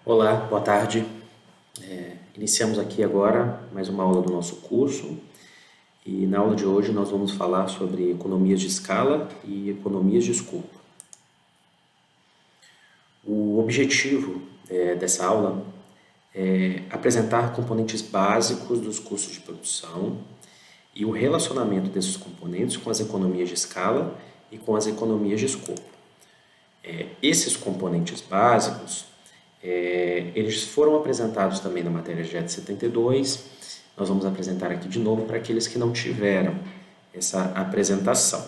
Olá, boa tarde. Iniciamos aqui agora mais uma aula do nosso curso e na aula de hoje nós vamos falar sobre economias de escala e economias de escopo. O objetivo dessa aula é apresentar componentes básicos dos custos de produção e o relacionamento desses componentes com as economias de escala e com as economias de escopo. Esses componentes básicos eles foram apresentados também na matéria JET 72. Nós vamos apresentar aqui de novo para aqueles que não tiveram essa apresentação.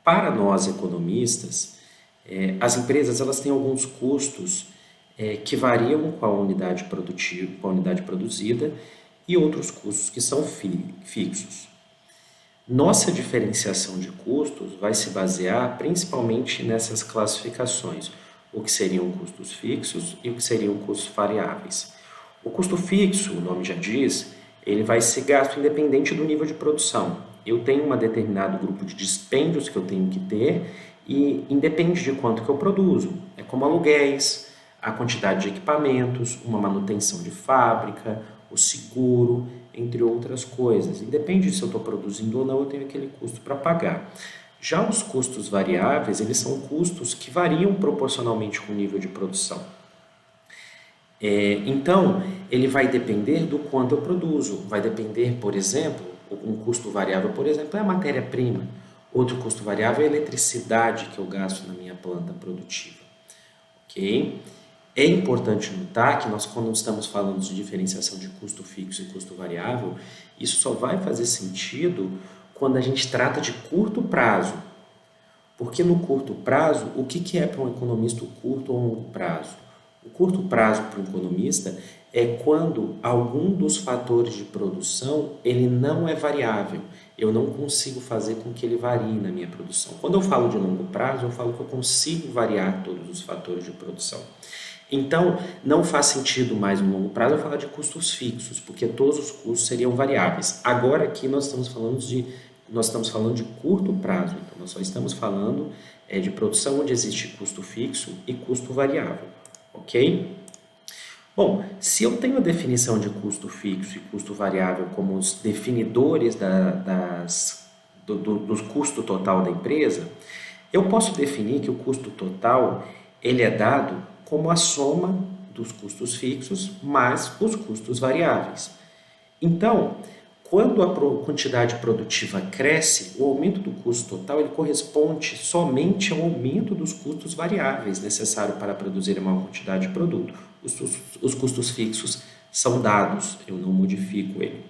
Para nós economistas, as empresas elas têm alguns custos que variam com a unidade produtiva, com a unidade produzida, e outros custos que são fixos. Nossa diferenciação de custos vai se basear principalmente nessas classificações, o que seriam custos fixos e o que seriam custos variáveis. O custo fixo, o nome já diz, ele vai ser gasto independente do nível de produção. Eu tenho um determinado grupo de dispêndios que eu tenho que ter e independe de quanto que eu produzo. É como aluguéis, a quantidade de equipamentos, uma manutenção de fábrica, o seguro, entre outras coisas. Independe de se eu estou produzindo ou não, eu tenho aquele custo para pagar. Já os custos variáveis, eles são custos que variam proporcionalmente com o nível de produção. Então, ele vai depender do quanto eu produzo. Vai depender, por exemplo, um custo variável, por exemplo, é a matéria-prima. Outro custo variável é a eletricidade que eu gasto na minha planta produtiva. Ok? É importante notar que nós, quando estamos falando de diferenciação de custo fixo e custo variável, isso só vai fazer sentido quando a gente trata de curto prazo. Porque no curto prazo, o que é para um economista o curto ou longo prazo? O curto prazo para um economista é quando algum dos fatores de produção ele não é variável. Eu não consigo fazer com que ele varie na minha produção. Quando eu falo de longo prazo, eu falo que eu consigo variar todos os fatores de produção. Então, não faz sentido mais no longo prazo eu falar de custos fixos, porque todos os custos seriam variáveis. Agora aqui nós estamos falando de curto prazo, então nós só estamos falando de produção onde existe custo fixo e custo variável, ok? Bom, se eu tenho a definição de custo fixo e custo variável como os definidores dos custos total da empresa, eu posso definir que o custo total ele é dado como a soma dos custos fixos mais os custos variáveis. Então, quando a quantidade produtiva cresce, o aumento do custo total ele corresponde somente ao aumento dos custos variáveis necessários para produzir a maior quantidade de produto. Os custos fixos são dados, eu não modifico ele.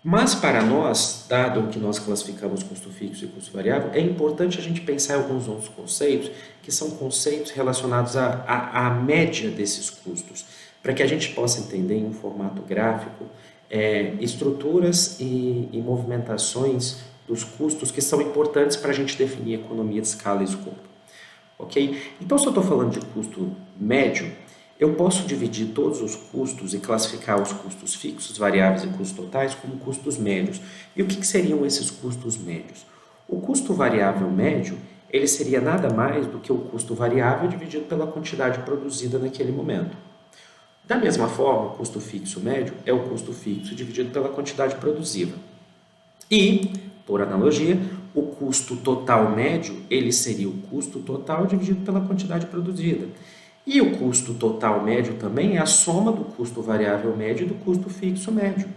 Mas para nós, dado que nós classificamos custo fixo e custo variável, é importante a gente pensar em alguns outros conceitos, que são conceitos relacionados à média desses custos, para que a gente possa entender em um formato gráfico estruturas e movimentações dos custos que são importantes para a gente definir economia de escala e escopo. Ok? Então, se eu estou falando de custo médio, eu posso dividir todos os custos e classificar os custos fixos, variáveis e custos totais como custos médios. E o que seriam esses custos médios? O custo variável médio, ele seria nada mais do que o custo variável dividido pela quantidade produzida naquele momento. Da mesma forma, o custo fixo médio é o custo fixo dividido pela quantidade produzida. E, por analogia, o custo total médio, ele seria o custo total dividido pela quantidade produzida. E o custo total médio também é a soma do custo variável médio e do custo fixo médio.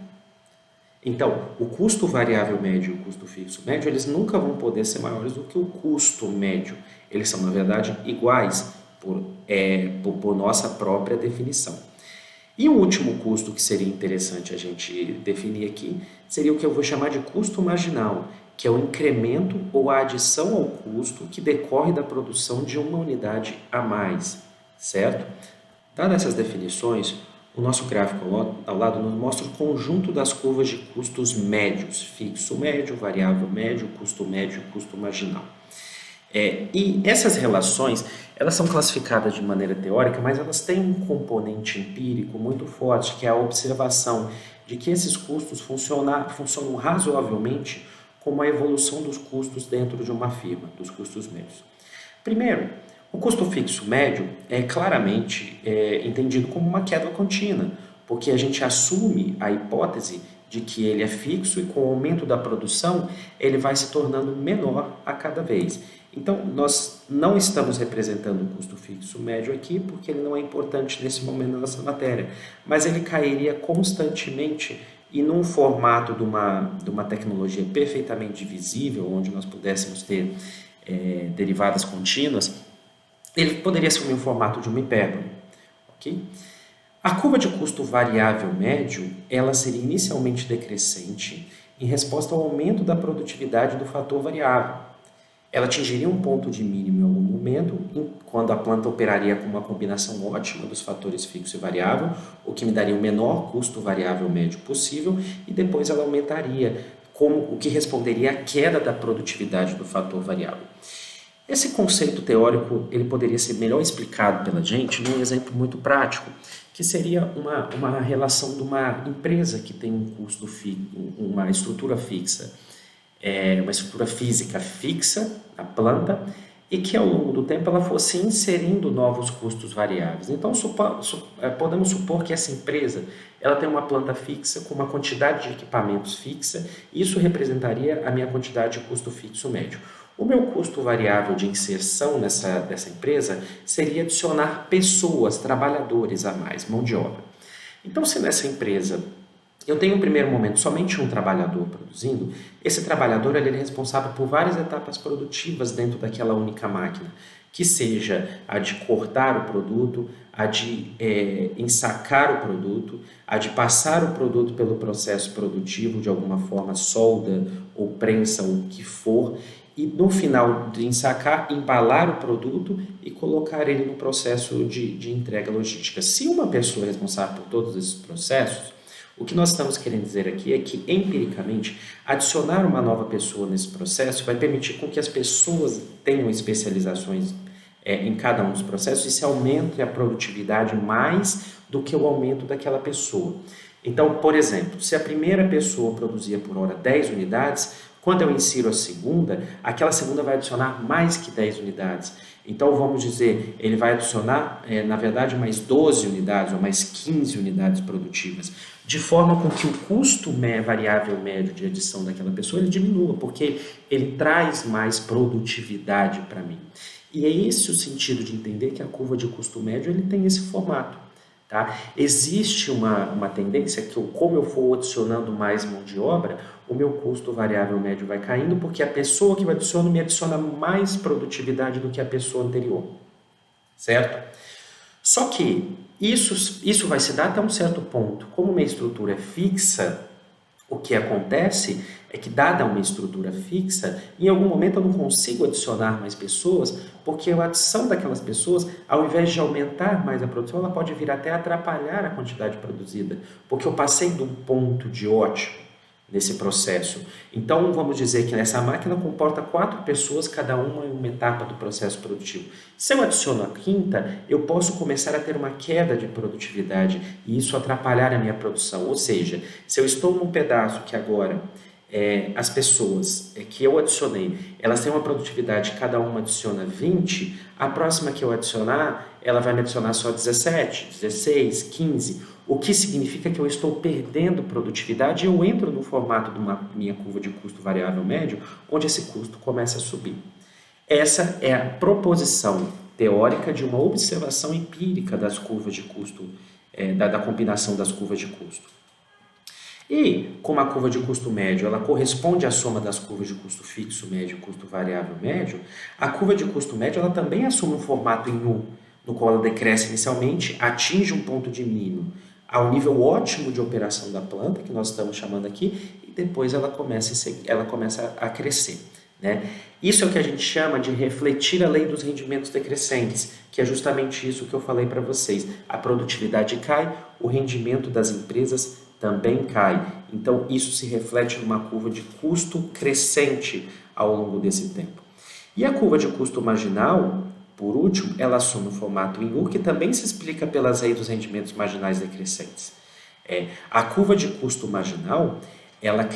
Então, o custo variável médio e o custo fixo médio, eles nunca vão poder ser maiores do que o custo médio. Eles são, na verdade, iguais por nossa própria definição. E um último custo que seria interessante a gente definir aqui seria o que eu vou chamar de custo marginal, que é o incremento ou a adição ao custo que decorre da produção de uma unidade a mais, certo? Dadas essas definições, o nosso gráfico ao lado nos mostra o conjunto das curvas de custos médios, fixo médio, variável médio, custo médio e custo marginal. E essas relações, elas são classificadas de maneira teórica, mas elas têm um componente empírico muito forte, que é a observação de que esses custos funcionam razoavelmente como a evolução dos custos dentro de uma firma, dos custos médios. Primeiro, O custo fixo médio é claramente entendido como uma queda contínua, porque a gente assume a hipótese de que ele é fixo e com o aumento da produção ele vai se tornando menor a cada vez. Então, nós não estamos representando o custo fixo médio aqui, porque ele não é importante nesse momento na nossa matéria, mas ele cairia constantemente e num formato de uma tecnologia perfeitamente visível, onde nós pudéssemos ter derivadas contínuas, ele poderia assumir o formato de uma hipérbole. Ok? A curva de custo variável médio, ela seria inicialmente decrescente em resposta ao aumento da produtividade do fator variável. Ela atingiria um ponto de mínimo em algum momento, quando a planta operaria com uma combinação ótima dos fatores fixo e variável, o que me daria o menor custo variável médio possível, e depois ela aumentaria, o que responderia à queda da produtividade do fator variável. Esse conceito teórico ele poderia ser melhor explicado pela gente num exemplo muito prático, que seria uma relação de uma empresa que tem um custo uma estrutura fixa, uma estrutura física fixa na planta e que ao longo do tempo ela fosse inserindo novos custos variáveis. Então podemos supor que essa empresa ela tem uma planta fixa com uma quantidade de equipamentos fixa, e isso representaria a minha quantidade de custo fixo médio. O meu custo variável de inserção dessa empresa seria adicionar pessoas, trabalhadores a mais, mão de obra. Então, se nessa empresa eu tenho no primeiro momento somente um trabalhador produzindo, esse trabalhador ele é responsável por várias etapas produtivas dentro daquela única máquina, que seja a de cortar o produto, a de ensacar o produto, a de passar o produto pelo processo produtivo, de alguma forma solda ou prensa, ou o que for, e no final de ensacar, embalar o produto e colocar ele no processo de entrega logística. Se uma pessoa é responsável por todos esses processos, o que nós estamos querendo dizer aqui é que, empiricamente, adicionar uma nova pessoa nesse processo vai permitir com que as pessoas tenham especializações em cada um dos processos e se aumente a produtividade mais do que o aumento daquela pessoa. Então, por exemplo, se a primeira pessoa produzia por hora 10 unidades, quando eu insiro a segunda, aquela segunda vai adicionar mais que 10 unidades. Então, vamos dizer, ele vai adicionar, na verdade, mais 12 unidades ou mais 15 unidades produtivas, de forma com que o custo variável médio de adição daquela pessoa ele diminua, porque ele traz mais produtividade para mim. E é esse o sentido de entender que a curva de custo médio ele tem esse formato. Tá? Existe uma tendência que, como eu for adicionando mais mão de obra, o meu custo variável médio vai caindo, porque a pessoa que eu adiciono me adiciona mais produtividade do que a pessoa anterior, certo? Só que isso vai se dar até um certo ponto. Como uma estrutura é fixa, o que acontece é que, dada uma estrutura fixa, em algum momento eu não consigo adicionar mais pessoas, porque a adição daquelas pessoas, ao invés de aumentar mais a produção, ela pode vir até atrapalhar a quantidade produzida, porque eu passei de um ponto de ótimo nesse processo. Então, vamos dizer que essa máquina comporta 4 pessoas, cada uma em uma etapa do processo produtivo. Se eu adiciono a quinta, eu posso começar a ter uma queda de produtividade e isso atrapalhar a minha produção. Ou seja, se eu estou num pedaço que agora as pessoas que eu adicionei, elas têm uma produtividade, cada uma adiciona 20, a próxima que eu adicionar, ela vai me adicionar só 17, 16, 15, o que significa que eu estou perdendo produtividade e eu entro no formato de uma minha curva de custo variável médio, onde esse custo começa a subir. Essa é a proposição teórica de uma observação empírica das curvas de custo, da combinação das curvas de custo. E, como a curva de custo médio ela corresponde à soma das curvas de custo fixo médio e custo variável médio, a curva de custo médio ela também assume um formato em U, no qual ela decresce inicialmente, atinge um ponto de mínimo ao nível ótimo de operação da planta, que nós estamos chamando aqui, e depois ela começa a crescer. Né? Isso é o que a gente chama de refletir a lei dos rendimentos decrescentes, que é justamente isso que eu falei para vocês. A produtividade cai, o rendimento das empresas também cai. Então, isso se reflete numa curva de custo crescente ao longo desse tempo. E a curva de custo marginal, por último, ela assume o formato em U, que também se explica pelas leis dos rendimentos marginais decrescentes. A curva de custo marginal, ela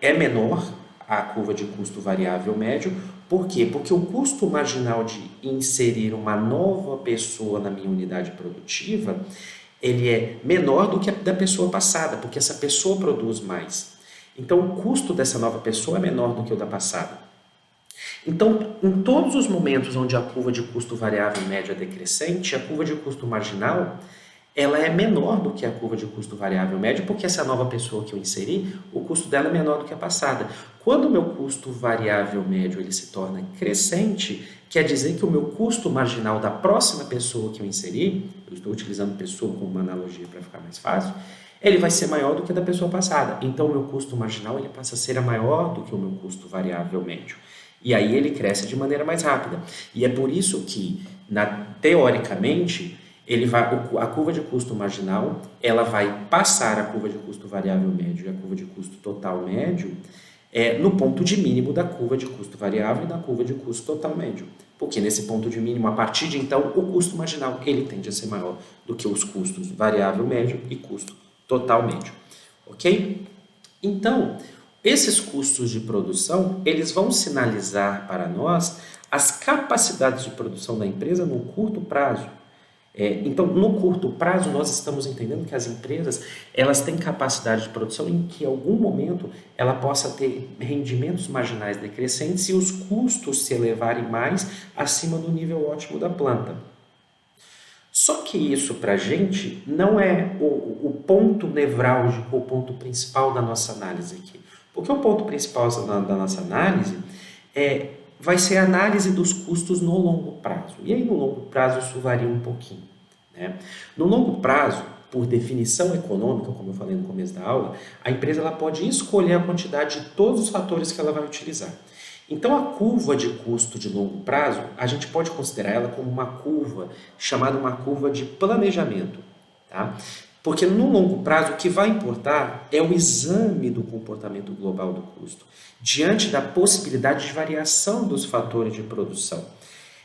é menor à curva de custo variável médio, Por quê? Porque o custo marginal de inserir uma nova pessoa na minha unidade produtiva, ele é menor do que a da pessoa passada, porque essa pessoa produz mais. Então, o custo dessa nova pessoa é menor do que o da passada. Então, em todos os momentos onde a curva de custo variável média é decrescente, a curva de custo marginal ela é menor do que a curva de custo variável médio, porque essa nova pessoa que eu inseri, o custo dela é menor do que a passada. Quando o meu custo variável médio ele se torna crescente, quer dizer que o meu custo marginal da próxima pessoa que eu inseri, eu estou utilizando pessoa como uma analogia para ficar mais fácil, ele vai ser maior do que a da pessoa passada. Então, o meu custo marginal ele passa a ser maior do que o meu custo variável médio. E aí ele cresce de maneira mais rápida. E é por isso que, teoricamente, a curva de custo marginal ela vai passar a curva de custo variável médio e a curva de custo total médio no ponto de mínimo da curva de custo variável e da curva de custo total médio. Porque nesse ponto de mínimo, a partir de então, o custo marginal ele tende a ser maior do que os custos variável médio e custo total médio. Ok? Então, esses custos de produção, eles vão sinalizar para nós as capacidades de produção da empresa no curto prazo. Então, no curto prazo, nós estamos entendendo que as empresas elas têm capacidade de produção em que, em algum momento, ela possa ter rendimentos marginais decrescentes e os custos se elevarem mais acima do nível ótimo da planta. Só que isso, para a gente, não é o ponto nevrálgico, o ponto principal da nossa análise aqui. Porque o ponto principal da nossa análise vai ser a análise dos custos no longo prazo. E aí, no longo prazo, isso varia um pouquinho. Né? No longo prazo, por definição econômica, como eu falei no começo da aula, a empresa ela pode escolher a quantidade de todos os fatores que ela vai utilizar. Então, a curva de custo de longo prazo, a gente pode considerar ela como uma curva, chamada uma curva de planejamento. Tá? Porque no longo prazo o que vai importar é o exame do comportamento global do custo, diante da possibilidade de variação dos fatores de produção.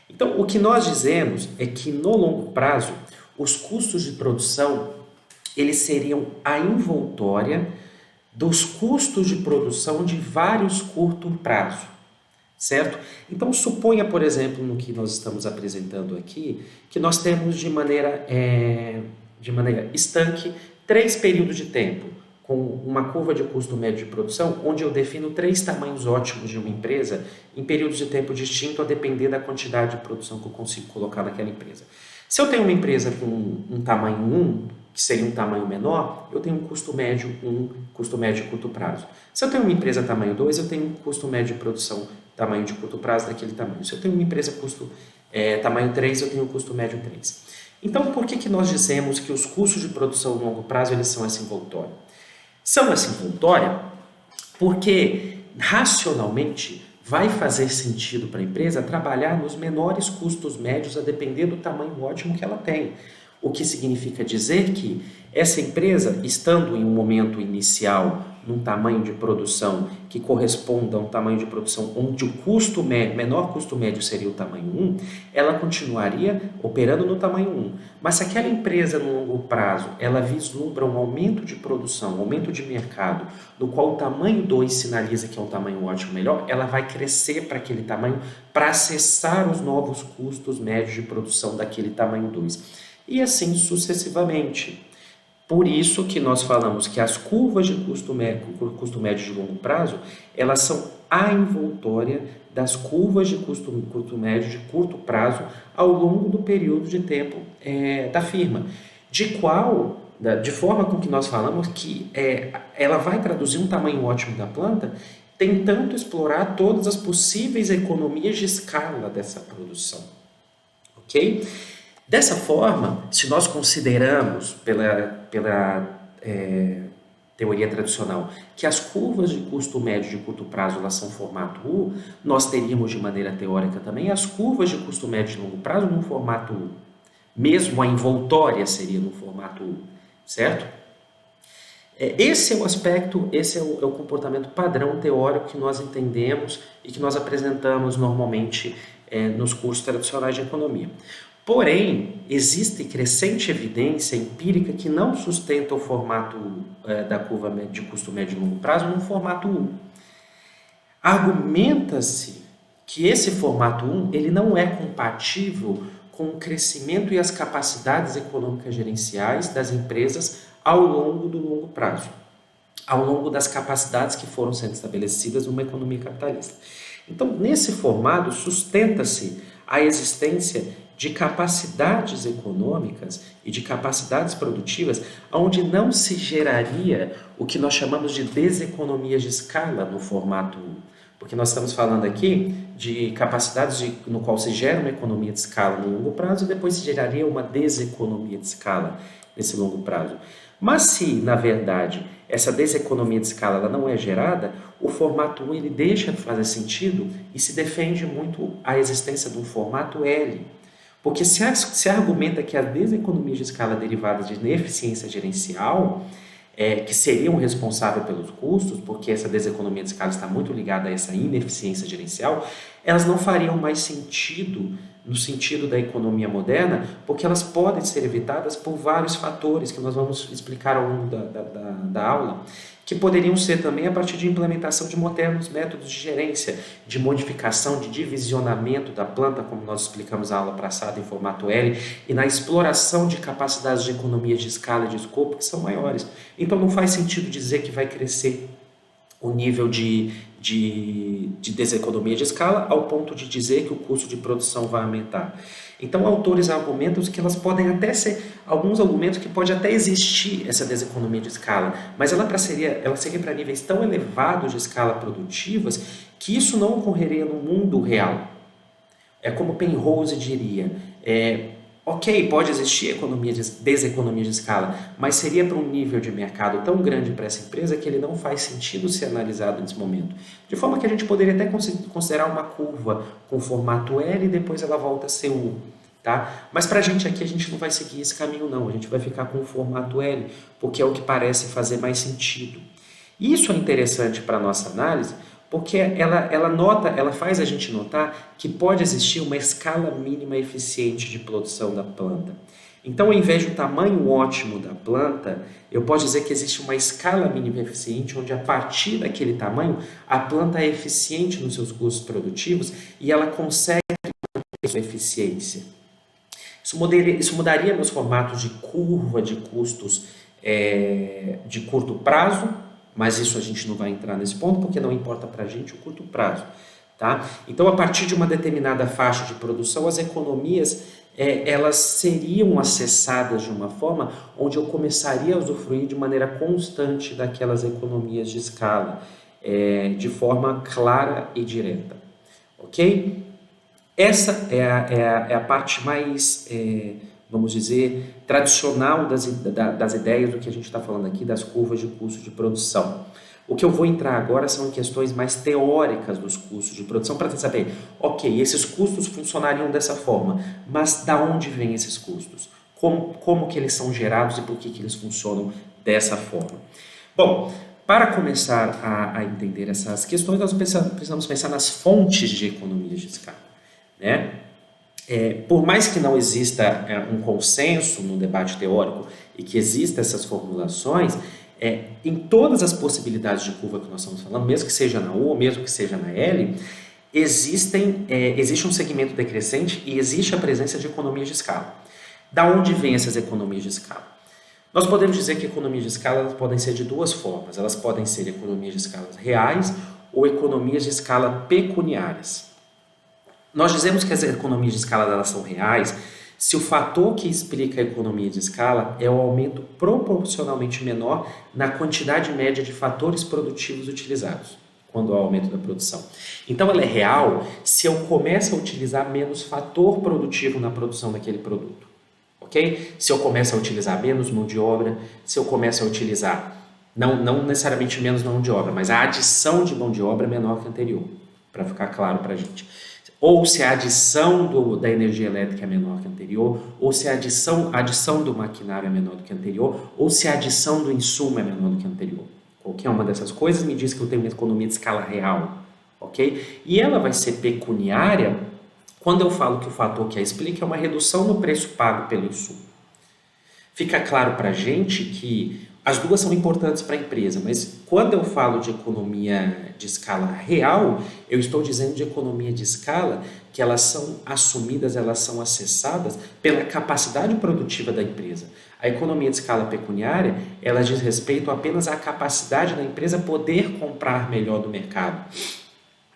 Então, o que nós dizemos é que no longo prazo, os custos de produção, eles seriam a envoltória dos custos de produção de vários curto prazo, certo? Então, suponha, por exemplo, no que nós estamos apresentando aqui, que nós temos de maneira estanque 3 períodos de tempo, com uma curva de custo médio de produção, onde eu defino 3 tamanhos ótimos de uma empresa em períodos de tempo distinto a depender da quantidade de produção que eu consigo colocar naquela empresa. Se eu tenho uma empresa com um tamanho 1, que seria um tamanho menor, eu tenho um custo médio 1, custo médio de curto prazo. Se eu tenho uma empresa tamanho 2, eu tenho um custo médio de produção tamanho de curto prazo daquele tamanho. Se eu tenho uma empresa tamanho 3, eu tenho um custo médio 3. Então, por que nós dizemos que os custos de produção a longo prazo eles são essa envoltória? São essa envoltória porque, racionalmente, vai fazer sentido para a empresa trabalhar nos menores custos médios a depender do tamanho ótimo que ela tem. O que significa dizer que essa empresa, estando em um momento inicial, num tamanho de produção que corresponda a um tamanho de produção onde o menor custo médio seria o tamanho 1, ela continuaria operando no tamanho 1. Mas se aquela empresa, no longo prazo, ela vislumbra um aumento de produção, um aumento de mercado, no qual o tamanho 2 sinaliza que é um tamanho ótimo melhor, ela vai crescer para aquele tamanho para acessar os novos custos médios de produção daquele tamanho 2. E assim sucessivamente. Por isso que nós falamos que as curvas de custo médio de longo prazo, elas são a envoltória das curvas de custo médio de curto prazo ao longo do período de tempo da firma. De forma com que nós falamos que ela vai traduzir um tamanho ótimo da planta, tentando explorar todas as possíveis economias de escala dessa produção. Ok? Dessa forma, se nós consideramos pela teoria tradicional que as curvas de custo médio de curto prazo elas são formato U, nós teríamos de maneira teórica também as curvas de custo médio de longo prazo no formato U. Mesmo a envoltória seria no formato U, certo? Esse é o aspecto, esse é o comportamento padrão teórico que nós entendemos e que nós apresentamos normalmente nos cursos tradicionais de economia. Porém, existe crescente evidência empírica que não sustenta o formato da curva de custo médio e longo prazo no formato U. Argumenta-se que esse formato 1 ele não é compatível com o crescimento e as capacidades econômicas gerenciais das empresas ao longo do longo prazo, ao longo das capacidades que foram sendo estabelecidas numa economia capitalista. Então, nesse formato, sustenta-se a existência de capacidades econômicas e de capacidades produtivas onde não se geraria o que nós chamamos de deseconomias de escala no formato 1. Porque nós estamos falando aqui de capacidades no qual se gera uma economia de escala no longo prazo e depois se geraria uma deseconomia de escala nesse longo prazo. Mas se, na verdade, essa deseconomia de escala ela não é gerada, o formato 1 ele deixa de fazer sentido e se defende muito a existência de um formato L. Porque se argumenta que as deseconomias de escala derivadas de ineficiência gerencial que seriam responsáveis pelos custos, porque essa deseconomia de escala está muito ligada a essa ineficiência gerencial, elas não fariam mais sentido no sentido da economia moderna, porque elas podem ser evitadas por vários fatores que nós vamos explicar ao longo da aula, que poderiam ser também a partir de implementação de modernos métodos de gerência, de modificação, de divisionamento da planta, como nós explicamos na aula passada em formato L, e na exploração de capacidades de economia de escala e de escopo que são maiores. Então não faz sentido dizer que vai crescer o nível de deseconomia de escala ao ponto de dizer que o custo de produção vai aumentar. Então, autores argumentam que elas podem até ser, alguns argumentos que pode até existir essa deseconomia de escala, mas ela seria para níveis tão elevados de escala produtivas que isso não ocorreria no mundo real. É como Penrose diria, ok, pode existir deseconomia de escala, mas seria para um nível de mercado tão grande para essa empresa que ele não faz sentido ser analisado nesse momento. De forma que a gente poderia até considerar uma curva com formato L e depois ela volta a ser U. Tá? Mas para a gente aqui, a gente não vai seguir esse caminho não, a gente vai ficar com o formato L, porque é o que parece fazer mais sentido. Isso é interessante para a nossa análise, porque ela faz a gente notar que pode existir uma escala mínima eficiente de produção da planta. Então, ao invés do tamanho ótimo da planta, eu posso dizer que existe uma escala mínima eficiente, onde a partir daquele tamanho, a planta é eficiente nos seus custos produtivos e ela consegue manter sua eficiência. Isso mudaria meus formatos de curva de custos de curto prazo, mas isso a gente não vai entrar nesse ponto porque não importa para a gente o curto prazo. Tá? Então, a partir de uma determinada faixa de produção, as economias elas seriam acessadas de uma forma onde eu começaria a usufruir de maneira constante daquelas economias de escala, de forma clara e direta. Ok? Essa é a parte mais, vamos dizer, tradicional das ideias do que a gente está falando aqui, das curvas de custo de produção. O que eu vou entrar agora são questões mais teóricas dos custos de produção para saber, ok, esses custos funcionariam dessa forma, mas da onde vêm esses custos? Como que eles são gerados e por que eles funcionam dessa forma? Bom, para começar a entender essas questões, nós precisamos pensar nas fontes de economias de escala. Né? Por mais que não exista um consenso no debate teórico e que existam essas formulações, em todas as possibilidades de curva que nós estamos falando, mesmo que seja na U ou mesmo que seja na L, existe um segmento decrescente e existe a presença de economias de escala. Da onde vêm essas economias de escala? Nós podemos dizer que economias de escala elas podem ser de duas formas. Elas podem ser economias de escala reais ou economias de escala pecuniárias. Nós dizemos que as economias de escala elas são reais se o fator que explica a economia de escala é o aumento proporcionalmente menor na quantidade média de fatores produtivos utilizados, quando há aumento da produção. Então, ela é real se eu começo a utilizar menos fator produtivo na produção daquele produto. Ok? Se eu começo a utilizar menos mão de obra, se eu começo a utilizar, não necessariamente menos mão de obra, mas a adição de mão de obra é menor que a anterior, para ficar claro para a gente. Ou se a adição da energia elétrica é menor que a anterior, ou se a adição do maquinário é menor do que a anterior, ou se a adição do insumo é menor do que a anterior. Qualquer uma dessas coisas me diz que eu tenho uma economia de escala real, ok? E ela vai ser pecuniária quando eu falo que o fator que a explica é uma redução no preço pago pelo insumo. Fica claro para a gente que As duas são importantes para a empresa, mas quando eu falo de economia de escala real, eu estou dizendo de economia de escala que elas são assumidas, elas são acessadas pela capacidade produtiva da empresa. A economia de escala pecuniária, ela diz respeito apenas à capacidade da empresa poder comprar melhor do mercado.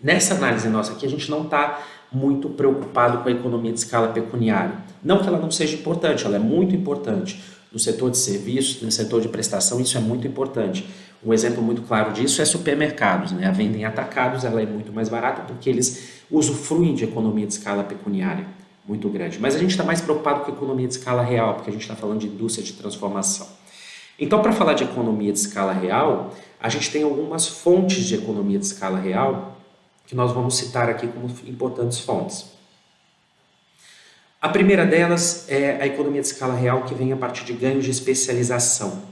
Nessa análise nossa aqui, a gente não está muito preocupado com a economia de escala pecuniária. Não que ela não seja importante, ela é muito importante. No setor de serviços, no setor de prestação, isso é muito importante. Um exemplo muito claro disso é supermercados, né? A venda em atacados ela é muito mais barata porque eles usufruem de economia de escala pecuniária muito grande. Mas a gente está mais preocupado com a economia de escala real, porque a gente está falando de indústria de transformação. Então, para falar de economia de escala real, a gente tem algumas fontes de economia de escala real que nós vamos citar aqui como importantes fontes. A primeira delas é a economia de escala real que vem a partir de ganhos de especialização.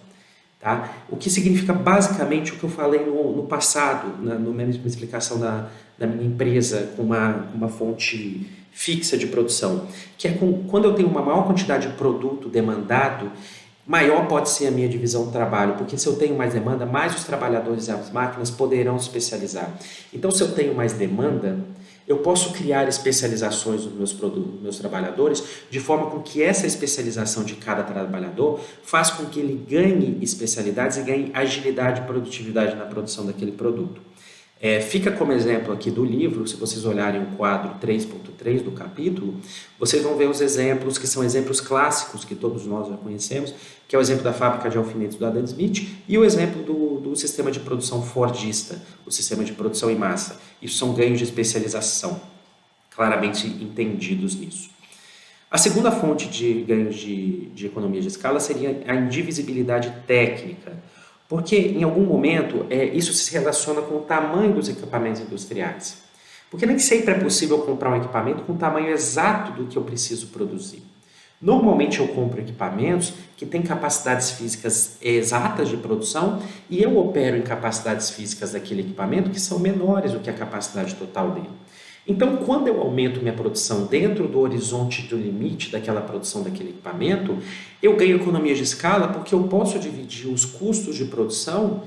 Tá? O que significa basicamente o que eu falei no passado, na mesma explicação da minha empresa com uma fonte fixa de produção, que é quando eu tenho uma maior quantidade de produto demandado, maior pode ser a minha divisão do trabalho, porque se eu tenho mais demanda, mais os trabalhadores e as máquinas poderão se especializar. Então, se eu tenho mais demanda, eu posso criar especializações nos meus produtos, nos meus trabalhadores, de forma com que essa especialização de cada trabalhador faz com que ele ganhe especialidades e ganhe agilidade e produtividade na produção daquele produto. Fica como exemplo aqui do livro, se vocês olharem o quadro 3.3 do capítulo, vocês vão ver os exemplos que são exemplos clássicos que todos nós já conhecemos, que é o exemplo da fábrica de alfinetes do Adam Smith e o exemplo do sistema de produção fordista, o sistema de produção em massa. Isso são ganhos de especialização, claramente entendidos nisso. A segunda fonte de ganhos de economia de escala seria a indivisibilidade técnica, porque em algum momento isso se relaciona com o tamanho dos equipamentos industriais. Porque nem sempre é possível comprar um equipamento com o tamanho exato do que eu preciso produzir. Normalmente eu compro equipamentos que têm capacidades físicas exatas de produção e eu opero em capacidades físicas daquele equipamento que são menores do que a capacidade total dele. Então, quando eu aumento minha produção dentro do horizonte do limite daquela produção daquele equipamento, eu ganho economia de escala porque eu posso dividir os custos de produção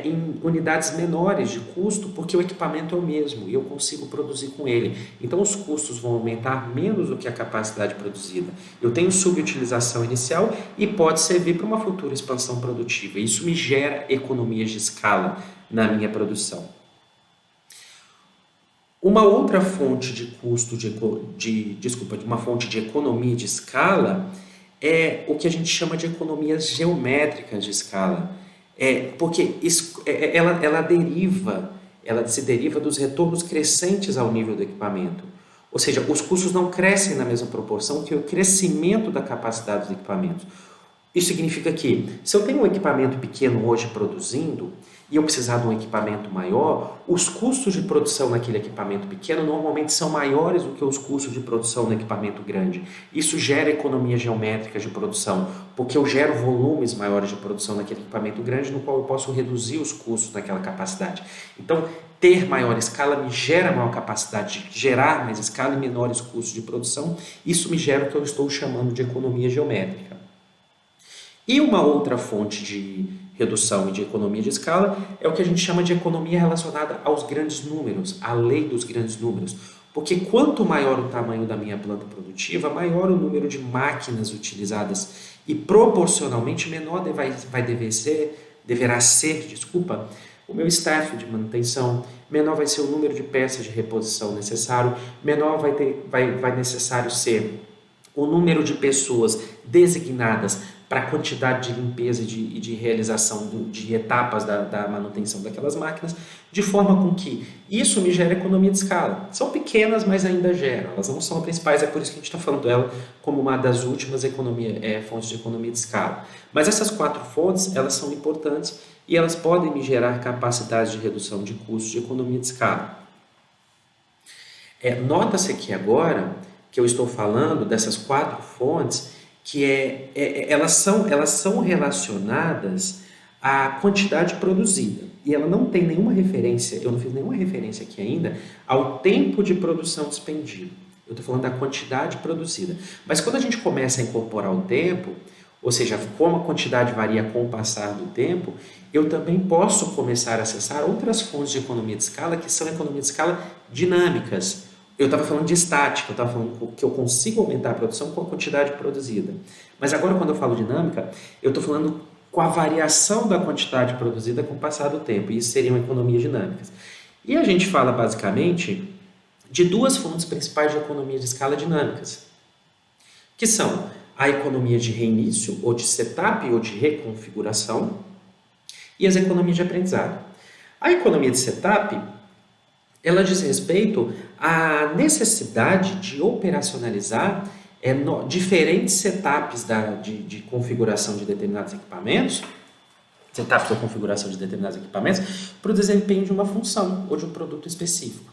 em unidades menores de custo, porque o equipamento é o mesmo e eu consigo produzir com ele. Então, os custos vão aumentar menos do que a capacidade produzida. Eu tenho subutilização inicial e pode servir para uma futura expansão produtiva. Isso me gera economias de escala na minha produção. Uma outra fonte de custo, uma fonte de economia de escala é o que a gente chama de economias geométricas de escala. Porque ela se deriva dos retornos crescentes ao nível do equipamento. Ou seja, os custos não crescem na mesma proporção que o crescimento da capacidade dos equipamentos. Isso significa que, se eu tenho um equipamento pequeno hoje produzindo e eu precisar de um equipamento maior, os custos de produção naquele equipamento pequeno normalmente são maiores do que os custos de produção no equipamento grande. Isso gera economia geométrica de produção, porque eu gero volumes maiores de produção naquele equipamento grande, no qual eu posso reduzir os custos naquela capacidade. Então, ter maior escala me gera maior capacidade de gerar mais escala e menores custos de produção. Isso me gera o que eu estou chamando de economia geométrica. E uma outra fonte de redução e de economia de escala é o que a gente chama de economia relacionada aos grandes números, a lei dos grandes números. Porque quanto maior o tamanho da minha planta produtiva, maior o número de máquinas utilizadas e proporcionalmente menor deverá ser o meu staff de manutenção, menor vai ser o número de peças de reposição necessário, menor vai necessário ser o número de pessoas designadas para a quantidade de limpeza e de realização de etapas da manutenção daquelas máquinas, de forma com que isso me gera economia de escala. São pequenas, mas ainda geram. Elas não são as principais, é por isso que a gente está falando dela como uma das últimas fontes de economia de escala. Mas essas 4 fontes, elas são importantes e elas podem me gerar capacidade de redução de custos de economia de escala. Nota-se aqui agora que eu estou falando dessas 4 fontes que elas são relacionadas à quantidade produzida. E ela não tem nenhuma referência, eu não fiz nenhuma referência aqui ainda, ao tempo de produção despendido. Eu estou falando da quantidade produzida. Mas quando a gente começa a incorporar o tempo, ou seja, como a quantidade varia com o passar do tempo, eu também posso começar a acessar outras fontes de economia de escala que são economia de escala dinâmicas. Eu estava falando de estática, eu estava falando que eu consigo aumentar a produção com a quantidade produzida. Mas agora, quando eu falo dinâmica, eu estou falando com a variação da quantidade produzida com o passar do tempo. E isso seriam economias dinâmicas. E a gente fala, basicamente, de duas fontes principais de economia de escala dinâmicas, que são a economia de reinício, ou de setup, ou de reconfiguração, e as economias de aprendizado. A economia de setup, ela diz respeito à necessidade de operacionalizar diferentes setups de configuração de determinados equipamentos, setups ou configuração de determinados equipamentos, para o desempenho de uma função ou de um produto específico.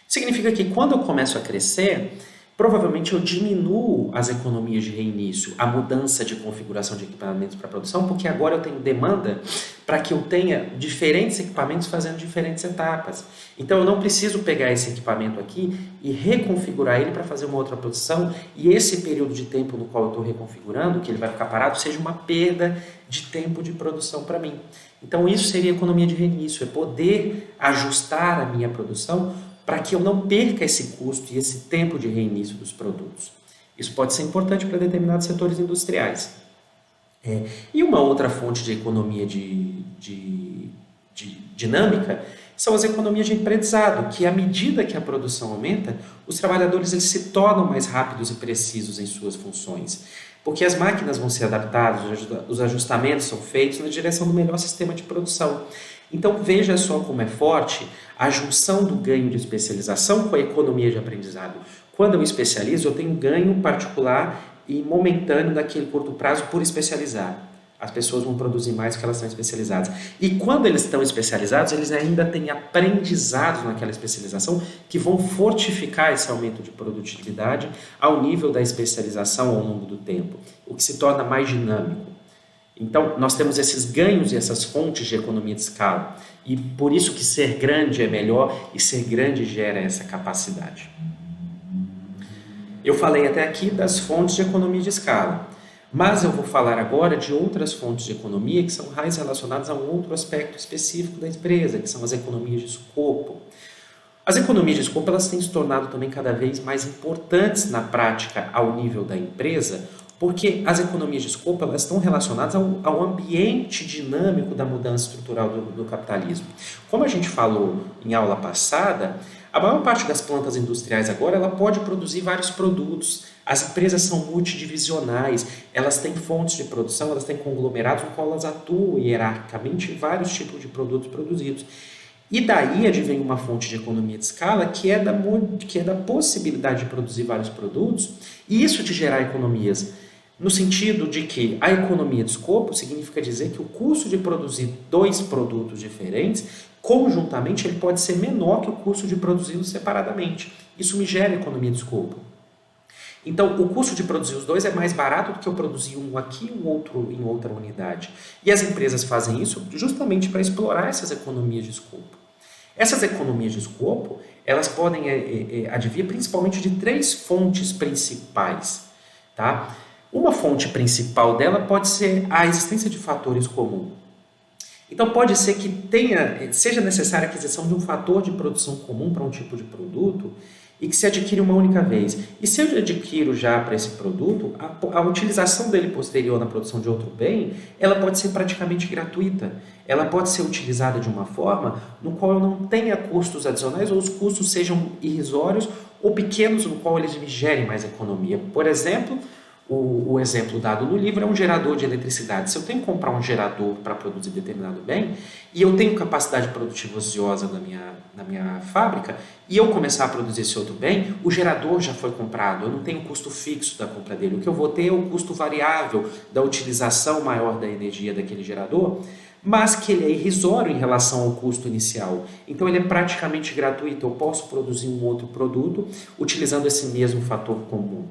Significa que quando eu começo a crescer, provavelmente eu diminuo as economias de reinício, a mudança de configuração de equipamentos para produção, porque agora eu tenho demanda para que eu tenha diferentes equipamentos fazendo diferentes etapas. Então eu não preciso pegar esse equipamento aqui e reconfigurar ele para fazer uma outra produção, e esse período de tempo no qual eu estou reconfigurando, que ele vai ficar parado, seja uma perda de tempo de produção para mim. Então isso seria economia de reinício, é poder ajustar a minha produção para que eu não perca esse custo e esse tempo de reinício dos produtos. Isso pode ser importante para determinados setores industriais. E uma outra fonte de economia de dinâmica são as economias de aprendizado, que à medida que a produção aumenta, os trabalhadores eles se tornam mais rápidos e precisos em suas funções, porque as máquinas vão ser adaptadas, os ajustamentos são feitos na direção do melhor sistema de produção. Então veja só como é forte a junção do ganho de especialização com a economia de aprendizado. Quando eu especializo, eu tenho um ganho particular e momentâneo naquele curto prazo por especializar. As pessoas vão produzir mais porque elas estão especializadas. E quando eles estão especializados, eles ainda têm aprendizados naquela especialização que vão fortificar esse aumento de produtividade ao nível da especialização ao longo do tempo, o que se torna mais dinâmico. Então, nós temos esses ganhos e essas fontes de economia de escala. E por isso que ser grande é melhor e ser grande gera essa capacidade. Eu falei até aqui das fontes de economia de escala, mas eu vou falar agora de outras fontes de economia que são mais relacionadas a um outro aspecto específico da empresa, que são as economias de escopo. As economias de escopo elas têm se tornado também cada vez mais importantes na prática ao nível da empresa, porque as economias de escopo elas estão relacionadas ao ambiente dinâmico da mudança estrutural do capitalismo. Como a gente falou em aula passada, a maior parte das plantas industriais agora ela pode produzir vários produtos. As empresas são multidivisionais, elas têm fontes de produção, elas têm conglomerados no qual elas atuam hierarquicamente em vários tipos de produtos produzidos. E daí advém uma fonte de economia de escala que é da possibilidade de produzir vários produtos e isso de gerar economias. No sentido de que a economia de escopo significa dizer que o custo de produzir dois produtos diferentes, conjuntamente, ele pode ser menor que o custo de produzi-los separadamente. Isso me gera economia de escopo. Então, o custo de produzir os dois é mais barato do que eu produzir um aqui e o outro em outra unidade. E as empresas fazem isso justamente para explorar essas economias de escopo. Essas economias de escopo, elas podem advir principalmente de três fontes principais, tá? Uma fonte principal dela pode ser a existência de fatores comuns. Então pode ser que seja necessária a aquisição de um fator de produção comum para um tipo de produto e que se adquire uma única vez. E se eu adquiro já para esse produto, a utilização dele posterior na produção de outro bem, ela pode ser praticamente gratuita. Ela pode ser utilizada de uma forma no qual eu não tenha custos adicionais ou os custos sejam irrisórios ou pequenos no qual eles me gerem mais economia. Por exemplo, o exemplo dado no livro é um gerador de eletricidade. Se eu tenho que comprar um gerador para produzir determinado bem e eu tenho capacidade produtiva ociosa na minha fábrica e eu começar a produzir esse outro bem, o gerador já foi comprado, eu não tenho custo fixo da compra dele. O que eu vou ter é o custo variável da utilização maior da energia daquele gerador, mas que ele é irrisório em relação ao custo inicial. Então ele é praticamente gratuito, eu posso produzir um outro produto utilizando esse mesmo fator comum.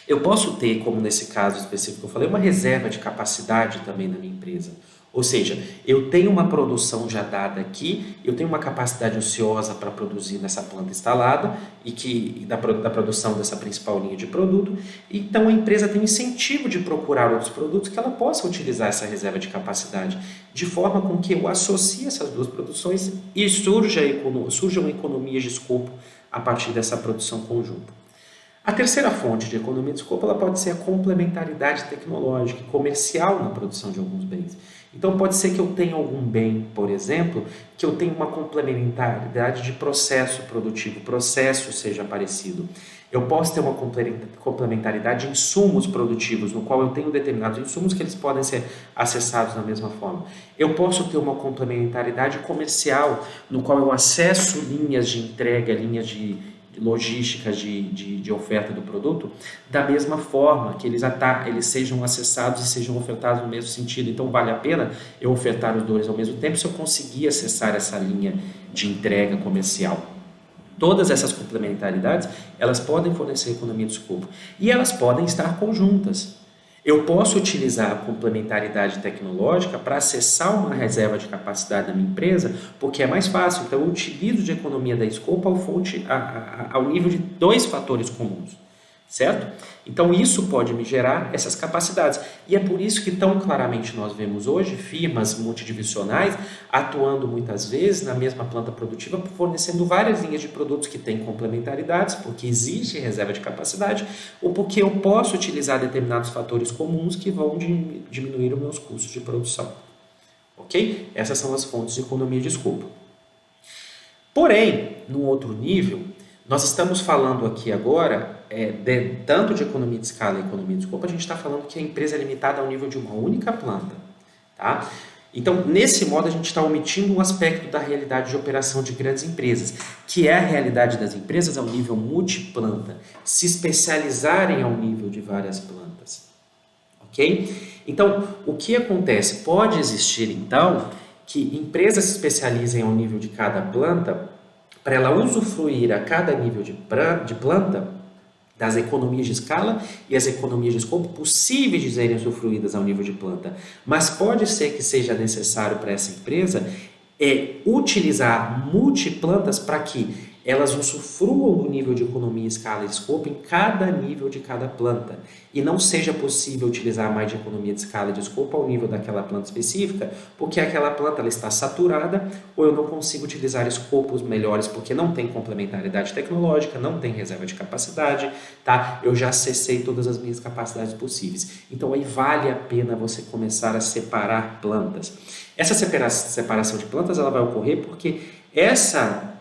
Eu posso ter, como nesse caso específico que eu falei, uma reserva de capacidade também na minha empresa. Ou seja, eu tenho uma produção já dada aqui, eu tenho uma capacidade ociosa para produzir nessa planta instalada e da produção dessa principal linha de produto. Então a empresa tem incentivo de procurar outros produtos que ela possa utilizar essa reserva de capacidade, de forma com que eu associe essas duas produções e surjam economias de escopo a partir dessa produção conjunta. A terceira fonte de economia de escopo ela pode ser a complementaridade tecnológica e comercial na produção de alguns bens. Então pode ser que eu tenha algum bem, por exemplo, que eu tenha uma complementaridade de processo produtivo, o processo seja parecido. Eu posso ter uma complementaridade de insumos produtivos, no qual eu tenho determinados insumos que eles podem ser acessados da mesma forma. Eu posso ter uma complementaridade comercial, no qual eu acesso linhas de entrega, linhas de logísticas de oferta do produto, da mesma forma que eles sejam acessados e sejam ofertados no mesmo sentido. Então vale a pena eu ofertar os dois ao mesmo tempo se eu conseguir acessar essa linha de entrega comercial. Todas essas complementaridades, elas podem fornecer economia de escopo e elas podem estar conjuntas. Eu posso utilizar a complementaridade tecnológica para acessar uma reserva de capacidade da minha empresa, porque é mais fácil. Então, eu utilizo de economia da escopo ao nível de dois fatores comuns, certo? Então, isso pode me gerar essas capacidades. E é por isso que tão claramente nós vemos hoje firmas multidivisionais atuando muitas vezes na mesma planta produtiva, fornecendo várias linhas de produtos que têm complementaridades, porque existe reserva de capacidade, ou porque eu posso utilizar determinados fatores comuns que vão diminuir os meus custos de produção. Ok? Essas são as fontes de economia de escopo. Porém, num outro nível, nós estamos falando aqui agora, tanto de economia de escala e economia de escopo, a gente está falando que a empresa é limitada ao nível de uma única planta. Tá? Então, nesse modo, a gente está omitindo um aspecto da realidade de operação de grandes empresas, que é a realidade das empresas ao nível multiplanta, se especializarem ao nível de várias plantas. Ok? Então, o que acontece? Pode existir, então, que empresas se especializem ao nível de cada planta, para ela usufruir a cada nível de planta das economias de escala e as economias de escopo possíveis de serem usufruídas ao nível de planta. Mas pode ser que seja necessário para essa empresa utilizar multiplantas para que elas usufruam do nível de economia, escala e escopo em cada nível de cada planta. E não seja possível utilizar mais de economia de escala e de escopo ao nível daquela planta específica, porque aquela planta ela está saturada ou eu não consigo utilizar escopos melhores porque não tem complementaridade tecnológica, não tem reserva de capacidade, tá? Eu já acessei todas as minhas capacidades possíveis. Então aí vale a pena você começar a separar plantas. Essa separação de plantas ela vai ocorrer porque essa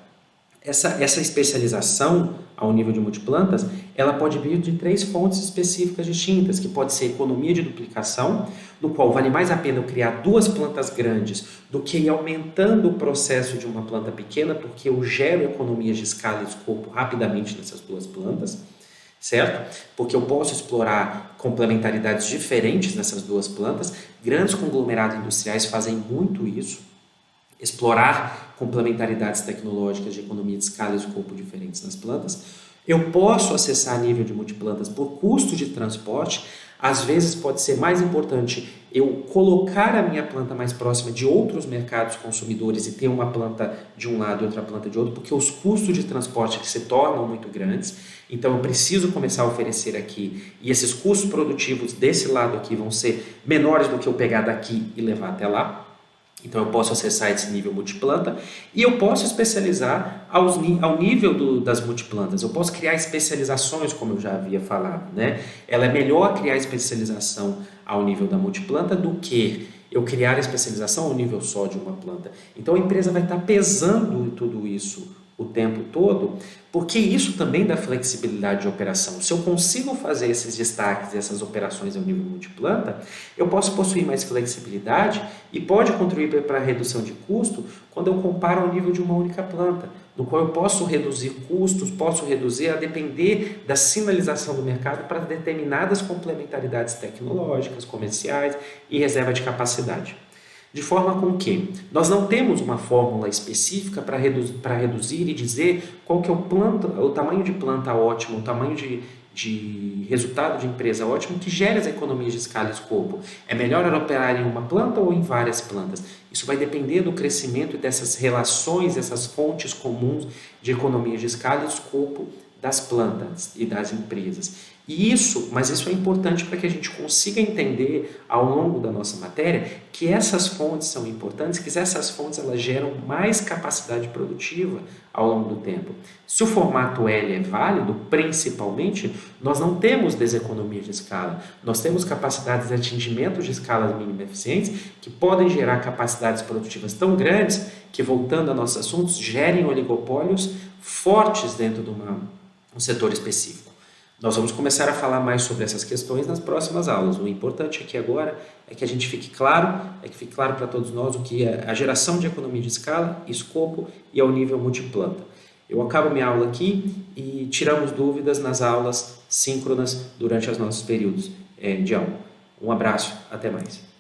especialização ao nível de multiplantas, ela pode vir de 3 fontes específicas distintas, que pode ser economia de duplicação, no qual vale mais a pena eu criar 2 plantas grandes do que ir aumentando o processo de uma planta pequena, porque eu gero economias de escala e escopo rapidamente nessas 2 plantas, certo? Porque eu posso explorar complementaridades diferentes nessas 2 plantas. Grandes conglomerados industriais fazem muito isso, explorar complementaridades tecnológicas de economia de escala e escopo diferentes nas plantas. Eu posso acessar nível de multiplantas por custo de transporte. Às vezes pode ser mais importante eu colocar a minha planta mais próxima de outros mercados consumidores e ter uma planta de um lado e outra planta de outro, porque os custos de transporte se tornam muito grandes. Então eu preciso começar a oferecer aqui, e esses custos produtivos desse lado aqui vão ser menores do que eu pegar daqui e levar até lá. Então eu posso acessar esse nível multiplanta e eu posso especializar ao nível das multiplantas. Eu posso criar especializações, como eu já havia falado, né? Ela é melhor criar especialização ao nível da multiplanta do que eu criar especialização ao nível só de uma planta. Então a empresa vai estar pesando tudo isso o tempo todo, porque isso também dá flexibilidade de operação. Se eu consigo fazer esses destaques e essas operações ao nível multiplanta, eu posso possuir mais flexibilidade e pode contribuir para a redução de custo quando eu comparo ao nível de uma única planta, no qual eu posso reduzir custos, posso reduzir a depender da sinalização do mercado para determinadas complementaridades tecnológicas, comerciais e reserva de capacidade. De forma com que nós não temos uma fórmula específica para reduzir e dizer qual que é o tamanho de planta ótimo, o tamanho de de resultado de empresa ótimo que gere as economias de escala e escopo. É melhor ela operar em uma planta ou em várias plantas? Isso vai depender do crescimento dessas relações, essas fontes comuns de economias de escala e escopo das plantas e das empresas. Mas isso é importante para que a gente consiga entender ao longo da nossa matéria que essas fontes são importantes, que essas fontes elas geram mais capacidade produtiva ao longo do tempo. Se o formato L é válido, principalmente, nós não temos deseconomias de escala, nós temos capacidades de atingimento de escalas mínimas eficientes que podem gerar capacidades produtivas tão grandes que, voltando a nossos assuntos, gerem oligopólios fortes dentro de um setor específico. Nós vamos começar a falar mais sobre essas questões nas próximas aulas. O importante aqui agora é que a gente fique claro, para todos nós o que é a geração de economia de escala, escopo e ao nível multiplanta. Eu acabo minha aula aqui e tiramos dúvidas nas aulas síncronas durante os nossos períodos de aula. Um abraço, até mais.